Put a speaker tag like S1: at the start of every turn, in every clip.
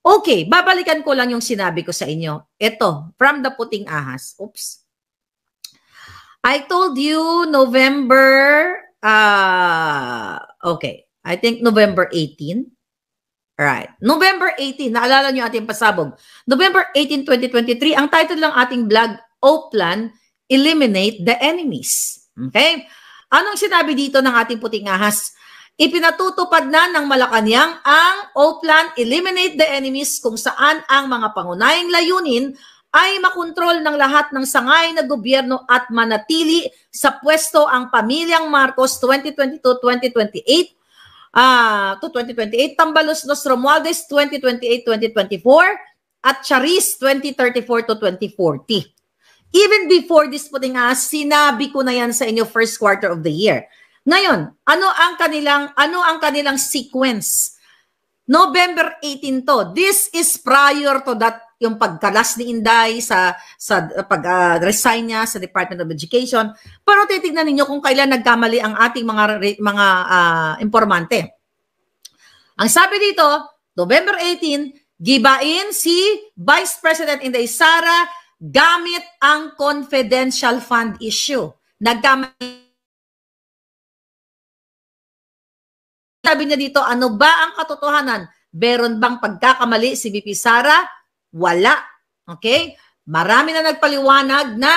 S1: Okay, babalikan ko lang yung sinabi ko sa inyo. Ito, from the Puting Ahas. Oops. I told you November, okay, I think November 18. Right. November 18, naalala nyo ating pasabog. November 18, 2023, ang title ng ating vlog, O-Plan, Eliminate the Enemies. Okay? Anong sinabi dito ng ating Puting Ahas? Ipinatutupad na ng Malacanang ang O-Plan, Eliminate the Enemies, kung saan ang mga pangunahing layunin ay makontrol ng lahat ng sangay na gobyerno at manatili sa pwesto ang pamilyang Marcos 2022-2028 to 2028, Tambalos Los Romualdez 2028-2024, at Charis 2034 to 2040. Even before this Puting Ahas, sinabi ko na yan sa inyo first quarter of the year. Ngayon, ano ang kanilang sequence? November 18 to. This is prior to that, yung pagkalas ni Inday sa pag-resign niya sa Department of Education. Pero titignan ninyo kung kailan nagkamali ang ating mga informante. Ang sabi dito, November 18, gibain si Vice President Inday Sara gamit ang confidential fund issue. Nagkamali. Sabi niya dito, ano ba ang katotohanan? Meron bang pagkakamali si VP Sara? Wala. Okay? Marami na nagpaliwanag na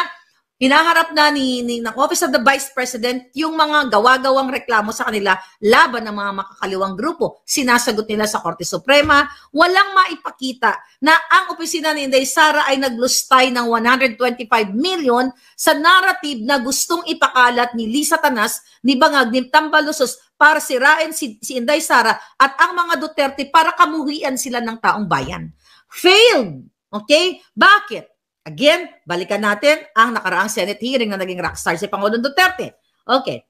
S1: hinaharap na ng Office of the Vice President yung mga gawa-gawang reklamo sa kanila laban ng mga makakaliwang grupo. Sinasagot nila sa Korte Suprema. Walang maipakita na ang opisina ni Inday Sara ay naglustay ng 125 million sa narrative na gustong ipakalat ni Lisa Tanas, ni Bangag, ni Tambalusos para sirain si Inday Sara at ang mga Duterte para kamuhian sila ng taong bayan. Failed. Okay? Bakit? Again, balikan natin ang nakaraang Senate hearing na naging rockstar si Pangulong Duterte. Okay.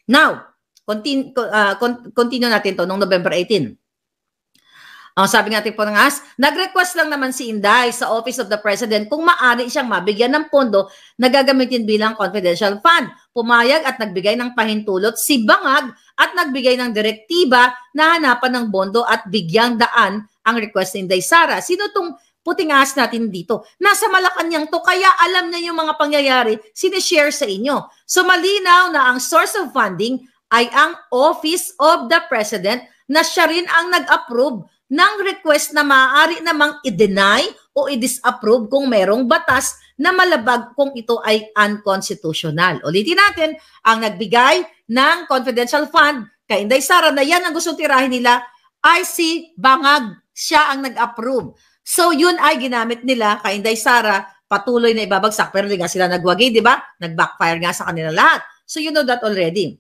S1: Now, continue natin to noong November 18. Sabi natin po ng Ahas, nag-request lang naman si Inday sa Office of the President kung maaari siyang mabigyan ng pondo na gagamitin bilang confidential fund. Pumayag at nagbigay ng pahintulot si Bangag at nagbigay ng direktiba na hanapan ng bondo at bigyang daan ang request ni Inday Sara. Sino itong Puting Ahas natin dito? Nasa Malacanang to, kaya alam niya yung mga pangyayari, sinishare sa inyo. So malinaw na ang source of funding ay ang Office of the President na siya rin ang nag-approve ng request na maaari namang i-deny o i-disapprove kung merong batas na malabag kung ito ay unconstitutional. Ulitin natin, ang nagbigay ng confidential fund kay Inday Sara na yan ang gustong tirahin nila ay si Bangag. Siya ang nag-approve. So yun ay ginamit nila kay Inday Sara, patuloy na ibabagsak, pero hindi nga sila nagwagi, di ba? Nag-backfire nga sa kanila lahat. So you know that already.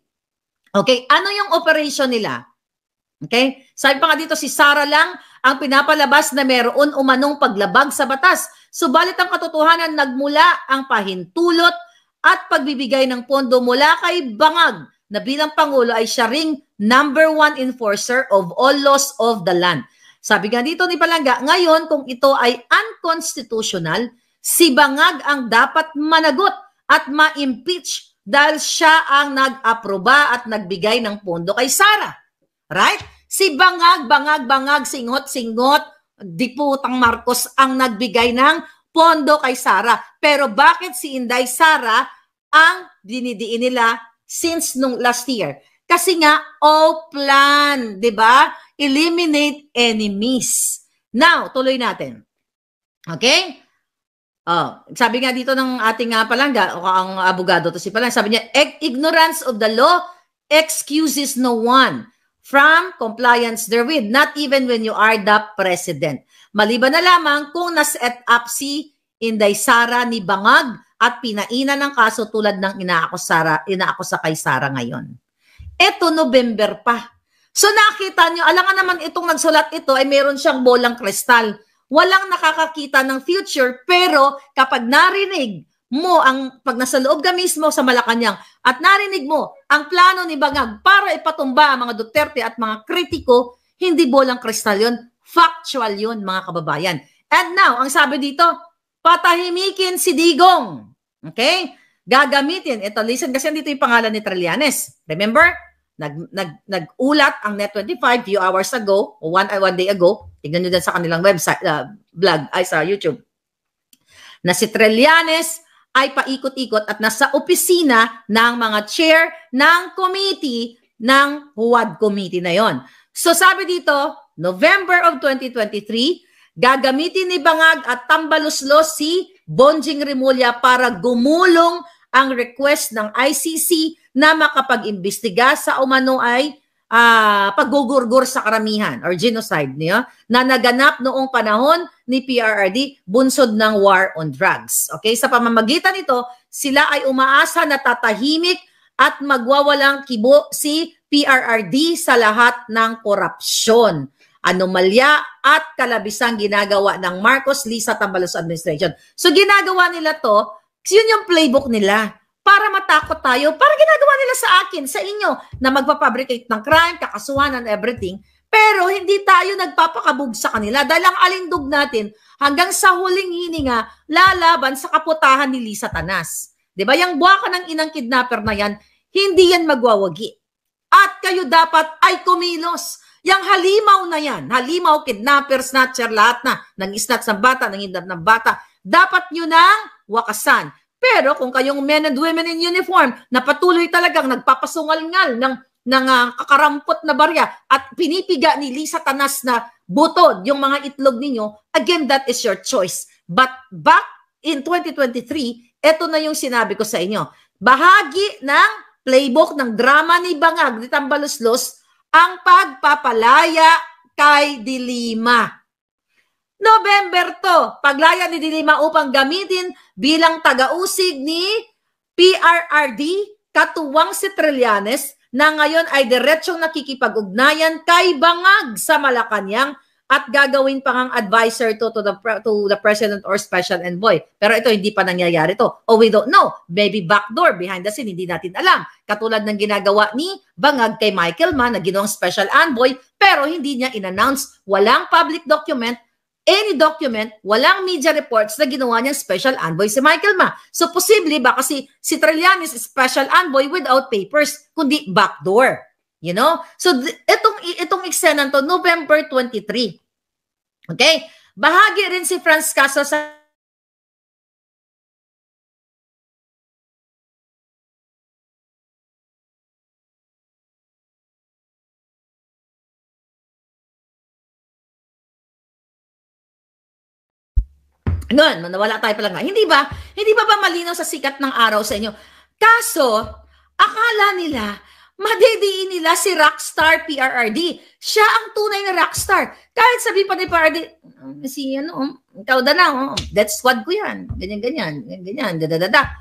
S1: Okay, ano yung operation nila? Okay? Sabi pa nga dito, si Sara lang ang pinapalabas na meron umanong paglabag sa batas. Subalit ang katotohanan, nagmula ang pahintulot at pagbibigay ng pondo mula kay Bangag na bilang Pangulo ay siya ring #1 enforcer of all laws of the land. Sabi nga dito ni Palangga, ngayon kung ito ay unconstitutional, si Bangag ang dapat managot at ma-impeach dahil siya ang nag-aproba at nagbigay ng pondo kay Sara. Right? Si Bangag, singot, Diputang Marcos ang nagbigay ng pondo kay Sara. Pero bakit si Inday Sara ang dinidiin nila since nung last year? Kasi nga, O-Plan, di ba? Eliminate enemies. Now, tuloy natin. Okay? Sabi nga dito ng ating Palangga, o ang abogado to si Palangga, sabi niya, ignorance of the law excuses no one from compliance therewith, not even when you are the president. Maliban na lamang kung na-set up si Inday Sara ni Bangag at pinainan ng kaso tulad ng inaakusa kay Sara ngayon. Ito, November pa. So nakita nyo, alam nga naman itong nagsulat ito ay meron siyang bolang kristal. Walang nakakakita ng future, pero kapag narinig mo, pag nasa loob ka mismo sa Malacanang at narinig mo ang plano ni Bangag para ipatumba ang mga Duterte at mga kritiko, hindi bolang kristal yun, factual yun mga kababayan. And now, ang sabi dito, patahimikin si Digong. Okay? Gagamitin. Ito, listen kasi dito yung pangalan ni Trillanes. Remember? Nag-ulat ang Net25 few hours ago, o one day ago, tignan nyo din sa kanilang website, blog, ay sa YouTube, na si Trillanes ay paikot-ikot at nasa opisina ng mga chair ng committee ng Huwad Committee na yon. So sabi dito, November of 2023, gagamitin ni Bangag at Tambaluslos si Bonjing Rimulya para gumulong ang request ng ICC na makapag-imbestiga sa umano ay paggugurgur sa karamihan or genocide niya na naganap noong panahon ni PRRD, bunsod ng war on drugs. Okay, sa pamamagitan nito, sila ay umaasa na tatahimik at magwawalang kibo si PRRD sa lahat ng korupsyon, anomalya at kalabisang ginagawa ng Marcos Lisa Tambalos administration. So ginagawa nila to, yun yung playbook nila. Para matakot tayo, para ginagawa nila sa akin, sa inyo, na magpapabricate ng crime, kakasuhan and everything, pero hindi tayo nagpapakabog sa kanila dahil ang alindog natin hanggang sa huling hininga lalaban sa kaputahan ni Lisa Tanas. Diba? Yung buwaka ng inang kidnapper na yan, hindi yan magwawagi. At kayo dapat ay kumilos. Yung halimaw na yan, halimaw, kidnapper, snatcher, lahat na, ng snatch ng bata, ng hindap ng bata, dapat nyo nang wakasan. Pero kung kayong men and women in uniform na patuloy talagang nagpapasungal-ngal ng kakarampot na barya at pinipiga ni Lisa Tanas na butod yung mga itlog ninyo, again, that is your choice. But back in 2023, ito na yung sinabi ko sa inyo. Bahagi ng playbook ng drama ni Bangag, ni Tambaluslos, ang pagpapalaya kay Dilima. November to, paglaya ni Dilima upang gamitin bilang taga-usig ni PRRD, katuwang si Trillanes, na ngayon ay diretsyong nakikipag-ugnayan kay Bangag sa Malacanang at gagawin pa ngang advisor to the president or special envoy. Pero ito, hindi pa nangyayari to. Oh, we don't know. Maybe backdoor, behind the scene, hindi natin alam. Katulad ng ginagawa ni Bangag kay Michael Mann na ginawang special envoy, pero hindi niya in-announce, walang public document, any document, walang media reports na ginawa niyang special envoy si Michael Ma. So, posible ba kasi si Trillanes is special envoy without papers, kundi backdoor. You know? So, itong eksena to, November 23. Okay? Bahagi rin si Franz Caso sa Noon, nawala tayo pala nga. Hindi ba malinaw sa sikat ng araw sa inyo? Kaso, akala nila, madediin nila si rockstar PRRD. Siya ang tunay na rockstar. Kahit sabi pa ni PRRD, ikaw da na, death squad ko yan. Ganyan, dadadada.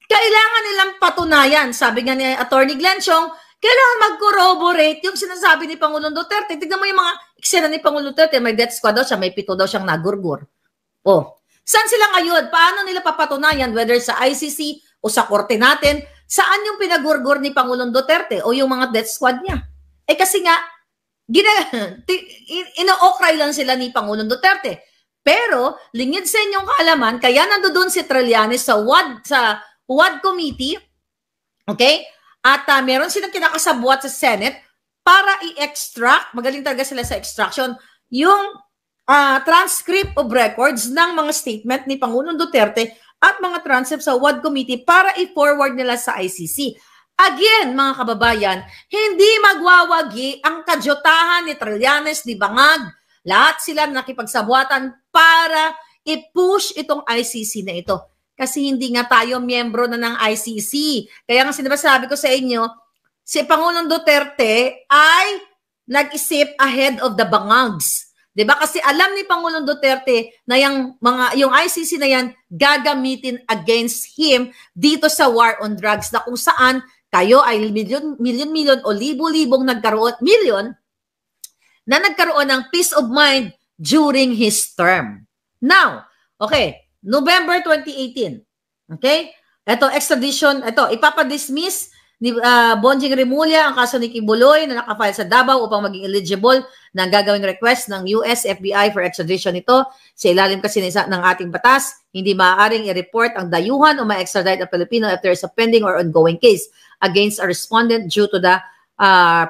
S1: Kailangan nilang patunayan. Sabi nga ni Attorney Glenn Chong, kailangan mag-corroborate yung sinasabi ni Pangulong Duterte. Tignan mo yung mga eksena ni Pangulong Duterte. May death squad daw siya, may 7 daw siyang nagurgur. Oh, saan sila ngayon? Paano nila papatunayan whether sa ICC o sa korte natin, saan yung pinagurgur ni Pangulong Duterte o yung mga death squad niya? Eh kasi nga, ino-okray lang sila ni Pangulong Duterte. Pero, lingid sa inyong kaalaman, kaya nandoon si Trillanes sa WAD Committee, okay? At meron silang kinakasabwat sa Senate para i-extract, magaling talaga sila sa extraction, yung transcript of records ng mga statement ni Pangulong Duterte at mga transcript sa WAD Committee para i-forward nila sa ICC. Again, mga kababayan, hindi magwawagi ang kajotahan ni Trillanes, ni Bangag. Lahat sila nakipagsabwatan para i-push itong ICC na ito. Kasi hindi nga tayo miyembro na ng ICC. Kaya nga sinasabi ko sa inyo, si Pangulong Duterte ay nag-isip ahead of the Bangags. Diba? Kasi alam ni Pangulong Duterte na yung ICC na yan gagamitin against him dito sa war on drugs na kung saan kayo ay milyon o libo-libong nagkaroon ng peace of mind during his term. Now, okay, November 2018. Okay? Ito, extradition, ipapadismiss ni Bonjing Rimulya ang kaso ni Kibuloy na nakafile sa Davao upang maging eligible ng gagawing request ng US FBI for extradition nito. Sa ilalim kasi ng ating batas, hindi maaaring i-report ang dayuhan o ma-extradite ang Pilipino if there is a pending or ongoing case against a respondent due to the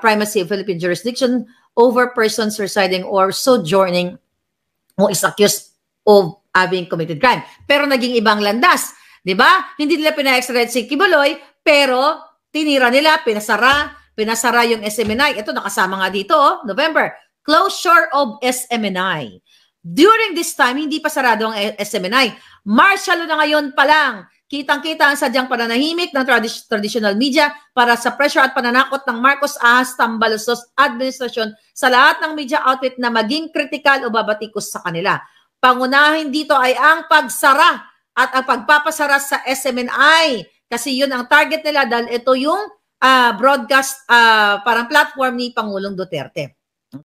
S1: primacy of Philippine jurisdiction over persons residing or sojourning who is accused of having committed crime. Pero naging ibang landas, di ba? Hindi nila pina-extradite si Kibuloy, pero tinira nila, pinasara yung SMNI. Ito, nakasama nga dito, November. Closure of SMNI. During this time, hindi pa sarado ang SMNI. Martial na ngayon pa lang. Kitang-kita ang sadyang pananahimik ng traditional media para sa pressure at pananakot ng Marcos Ahas Tambaluslos administrasyon sa lahat ng media outlet na maging kritikal o babatikos sa kanila. Pangunahin dito ay ang pagsara at ang pagpapasara sa SMNI kasi yun ang target nila dahil ito yung broadcast parang platform ni Pangulong Duterte.